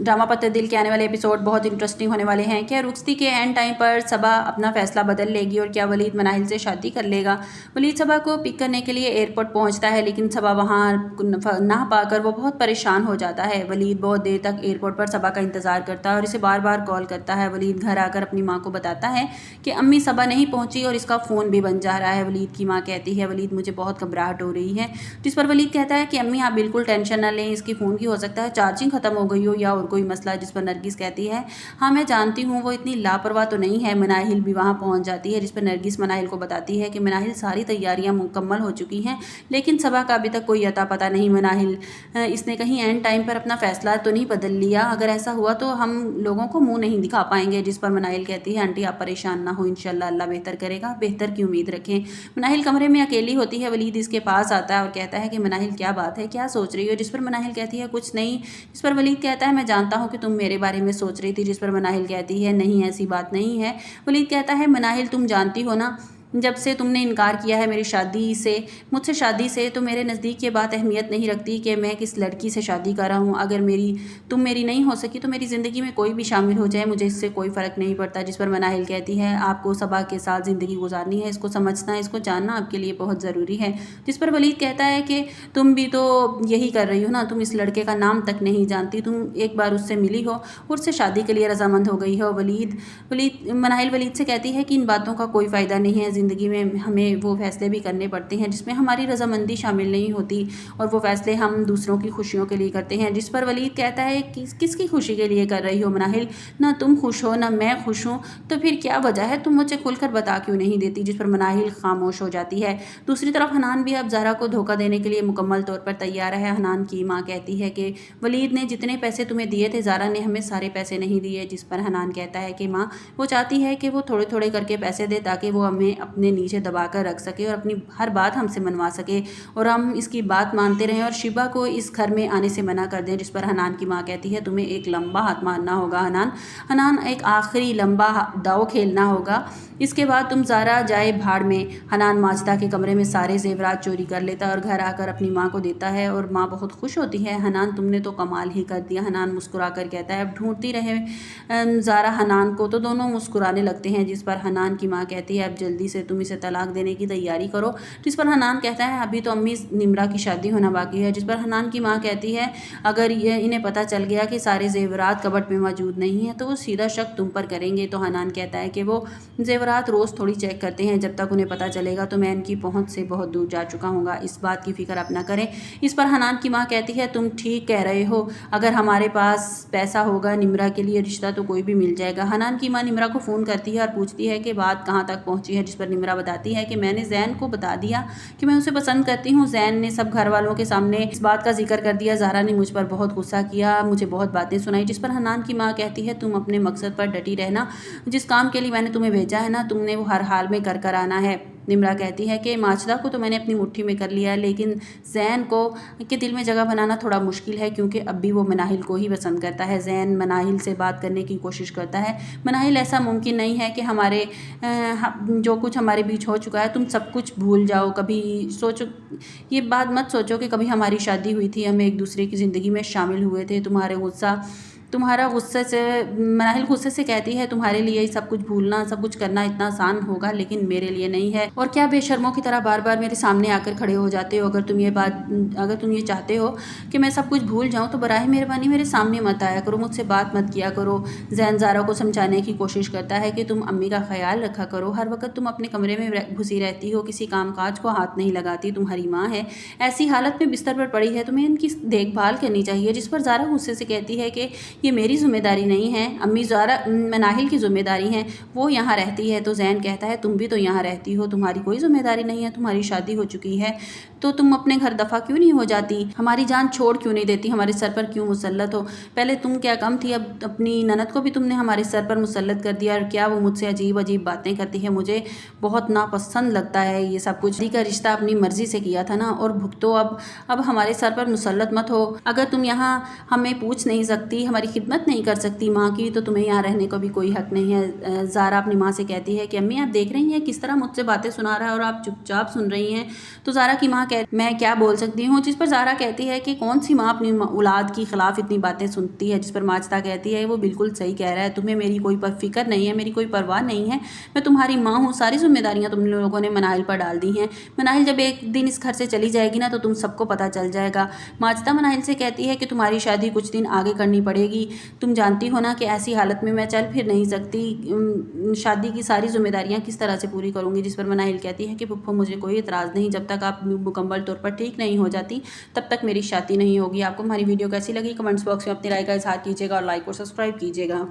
Drama पत्ते दिल के आने वाले एपिसोड बहुत इंटरेस्टिंग होने वाले हैं। क्या रुखसती के एंड टाइम पर सबा अपना फैसला बदल लेगी और क्या वलीद मनाहिल से शादी कर लेगा। वलीद सबा को पिक करने के लिए एयरपोर्ट पहुंचता है, लेकिन सबा वहां ना पाकर वो बहुत परेशान हो जाता है। वलीद बहुत देर तक एयरपोर्ट पर सबा का इंतज़ार करता है और इसे बार बार कॉल करता है। वलीद घर आकर अपनी माँ को बताता है कि अम्मी सबा नहीं पहुँची और इसका फ़ोन भी बंद जा रहा है। वलीद की माँ कहती है वलीद मुझे बहुत घबराहट हो रही है, जिस पर वलीद कहता है कि अम्मी आप बिल्कुल टेंशन ना लें, इसकी फ़ोन की हो सकता है चार्जिंग ख़त्म हो गई हो या और कोई मसला। जिस पर नरगिस कहती है हाँ मैं जानती हूँ, वो इतनी लापरवाह तो नहीं है। मनाहिल भी वहाँ पहुँच जाती है, जिस पर नरगिस मनाहिल को बताती है कि मनाहिल सारी तैयारियाँ मुकम्मल हो चुकी हैं, लेकिन सबा का अभी तक कोई अता पता नहीं। मनाहिल इसने कहीं एंड टाइम पर अपना फ़ैसला तो नहीं बदल लिया, अगर ऐसा हुआ तो हम लोगों को मुँह नहीं दिखा पाएंगे। जिस पर मनाहिल कहती है आंटी आप परेशान ना हो, इंशाल्लाह अल्लाह बेहतर करेगा, बेहतर की उम्मीद रखें। मनाहिल कमरे में अकेली होती है। वलीद इसके पास आता है और कहता है कि मनाहिल क्या बात है, क्या सोच रही हो। जिस पर मनाहिल कहती है कुछ नहीं। जिस पर वलीद कहता है मैं जानता हूँ कि तुम मेरे बारे में सोच रही थी। जिस पर मनाहिल कहती है नहीं ऐसी बात नहीं है। वलीद कहता है मनाहिल तुम जानती हो ना, जब से तुमने इनकार किया है मेरी शादी से, मुझसे शादी से, तो मेरे नज़दीक ये बात अहमियत नहीं रखती कि मैं किस लड़की से शादी कर रहा हूँ। अगर तुम मेरी नहीं हो सकी तो मेरी ज़िंदगी में कोई भी शामिल हो जाए, मुझे इससे कोई फ़र्क नहीं पड़ता। जिस पर मनाहिल कहती है आपको सबा के साथ ज़िंदगी गुजारनी है, इसको समझना, इसको जानना आपके लिए बहुत ज़रूरी है। जिस पर वलीद कहता है कि तुम भी तो यही कर रही हो ना, तुम इस लड़के का नाम तक नहीं जानती, तुम एक बार उससे मिली हो और उससे शादी के लिए रजामंद हो गई हो। मनाहिल वलीद से कहती है कि इन बातों का कोई फ़ायदा नहीं है, ज़िंदगी में हमें वो फ़ैसले भी करने पड़ते हैं जिसमें हमारी रजामंदी शामिल नहीं होती, और वो फ़ैसले हम दूसरों की खुशियों के लिए करते हैं। जिस पर वलीद कहता है किसकी खुशी के लिए कर रही हो मनाहिल, ना तुम खुश हो ना मैं खुश हूँ, तो फिर क्या वजह है, तुम मुझे खुलकर बता क्यों नहीं देती। जिस पर मनाहिल खामोश हो जाती है। दूसरी तरफ हनान भी अब ज़ारा को धोखा देने के लिए मुकम्मल तौर पर तैयार है। हनान की माँ कहती है कि वलीद ने जितने पैसे तुम्हें दिए थे ज़ारा ने हमें सारे पैसे नहीं दिए। जिस पर हनान कहता है कि माँ वो चाहती है कि वो थोड़े थोड़े करके पैसे दे ताकि वो हमें अपने नीचे दबा कर रख सके और अपनी हर बात हमसे मनवा सके और हम इसकी बात मानते रहें और शिबा को इस घर में आने से मना कर दें। जिस पर हनान की माँ कहती है तुम्हें एक लंबा हाथ मारना होगा हनान, एक आखिरी लंबा दाव खेलना होगा, इसके बाद तुम ज़ारा जाए भाड़ में। हनान माजदा के कमरे में सारे जेवरात चोरी कर लेता है और घर आकर अपनी माँ को देता है और माँ बहुत खुश होती है। हनान तुमने तो कमाल ही कर दिया। हनान मुस्कुरा कर कहता है अब ढूंढती रहे ज़ारा हनान को, तो दोनों मुस्कुराने लगते हैं। जिस पर हनान की माँ कहती है अब जल्दी से तुम इसे तलाक देने की तैयारी करो। जिस पर हनान कहता है अभी तो अम्मी निम्रा की शादी होना बाकी है। जिस पर हनान की माँ कहती है अगर ये इन्हें पता चल गया कि सारे जेवरात कबट में मौजूद नहीं है तो वो सीधा शक तुम पर करेंगे। तो हनान कहता है कि वो जेवरात रोज़ थोड़ी चेक करते हैं, जब तक उन्हें पता चलेगा तो मैं इनकी पहुँच से बहुत दूर जा चुका हूँगा, इस बात की फ़िक्र आप ना करें। इस पर हनान की माँ कहती है तुम ठीक कह रहे हो, अगर हमारे पास पैसा होगा निम्रा के लिए रिश्ता तो कोई भी मिल जाएगा। हनान की माँ निम्रा को फ़ोन करती है और पूछती है कि बात कहाँ तक पहुँची है। जिस पर निम्रा बताती है कि मैंने ज़ैन को बता दिया कि मैं उसे पसंद करती हूँ। ज़ैन ने सब घर वालों के सामने इस बात का जिक्र कर दिया। ज़ारा ने मुझ पर बहुत गुस्सा किया, मुझे बहुत बातें सुनाई। जिस पर हनान की माँ कहती है तुम अपने मकसद पर डटी रहना, जिस काम के लिए मैंने तुम्हें भेजा है ना तुमने वो हर हाल में कर आना है। निम्रा कहती है कि माजदा को तो मैंने अपनी मुट्ठी में कर लिया, लेकिन ज़ैन को के दिल में जगह बनाना थोड़ा मुश्किल है क्योंकि अब भी वो मनाहिल को ही पसंद करता है। ज़ैन मनाहिल से बात करने की कोशिश करता है। मनाहिल ऐसा मुमकिन नहीं है कि हमारे जो कुछ हमारे बीच हो चुका है तुम सब कुछ भूल जाओ, कभी सोचो ये बात मत सोचो कि कभी हमारी शादी हुई थी, हम एक दूसरे की ज़िंदगी में शामिल हुए थे। तुम्हारा गुस्से से मनाहिल गुस्से से कहती है तुम्हारे लिए सब कुछ भूलना सब कुछ करना इतना आसान होगा, लेकिन मेरे लिए नहीं है। और क्या बेशर्मों की तरह बार बार मेरे सामने आकर खड़े हो जाते हो। अगर तुम ये चाहते हो कि मैं सब कुछ भूल जाऊं तो बराए मेहरबानी मेरे सामने मत आया करो, मुझसे बात मत किया करो। ज़ैन ज़ारा को समझाने की कोशिश करता है कि तुम अम्मी का ख्याल रखा करो, हर वक्त तुम अपने कमरे में घुसी रहती हो, किसी काम काज को हाथ नहीं लगाती, तुम्हारी माँ है ऐसी हालत में बिस्तर पर पड़ी है, तुम्हें इनकी देखभाल करनी चाहिए। जिस पर ज़ारा गुस्से से कहती है कि ये मेरी ज़िम्मेदारी नहीं है, अम्मी ज़ारा मनाहिल की ज़िम्मेदारी है, वो यहाँ रहती है। तो ज़ैन कहता है तुम भी तो यहाँ रहती हो, तुम्हारी कोई ज़िम्मेदारी नहीं है, तुम्हारी शादी हो चुकी है तो तुम अपने घर दफ़ा क्यों नहीं हो जाती, हमारी जान छोड़ क्यों नहीं देती, हमारे सर पर क्यों मुसल्लत हो। पहले तुम क्या कम थी, अब अपनी ननद को भी तुमने हमारे सर पर मुसल्लत कर दिया। और क्या वो मुझसे अजीब अजीब बातें करती है, मुझे बहुत नापसंद लगता है ये सब कुछ। का रिश्ता अपनी मर्ज़ी से किया था ना, और भुगतो अब हमारे सर पर मुसल्लत मत हो। अगर तुम यहाँ हमें पूछ नहीं सकती, हमारी खिदमत नहीं कर सकती माँ की, तो तुम्हें यहाँ रहने का भी कोई हक नहीं है। ज़ारा अपनी माँ से कहती है कि अम्मी आप देख रही हैं किस तरह मुझसे बातें सुना रहा है और आप चुपचाप सुन रही हैं। तो ज़ारा की माँ मैं क्या बोल सकती हूँ, जिस पर ज़ारा कहती है कि कौन सी माँ अपनी औलाद की खिलाफ इतनी बातें सुनती है। जिस पर माजदा कहती है वो बिल्कुल सही कह रहा है, तुम्हें मेरी कोई फिक्र नहीं है, मेरी कोई परवाह नहीं है, मैं तुम्हारी माँ हूँ, सारी जिम्मेदारियाँ तुम लोगों ने मनाहिल पर डाल दी हैं। मनाहिल जब एक दिन इस घर से चली जाएगी ना तो तुम सबको पता चल जाएगा। माजदा मनाहिल से कहती है कि तुम्हारी शादी कुछ दिन आगे करनी पड़ेगी, तुम जानती हो ना कि ऐसी हालत में मैं चल फिर नहीं सकती, शादी की सारी जिम्मेदारियाँ किस तरह से पूरी करूँगी। जिस पर मनाहिल कहती है कि फुफ्फो मुझे कोई इतराज़ नहीं, जब तक आप मुकम्मल तौर पर ठीक नहीं हो जाती तब तक मेरी शादी नहीं होगी। आपको हमारी वीडियो कैसी लगी कमेंट्स बॉक्स में अपनी राय का इजहार कीजिएगा और लाइक और सब्सक्राइब कीजिएगा।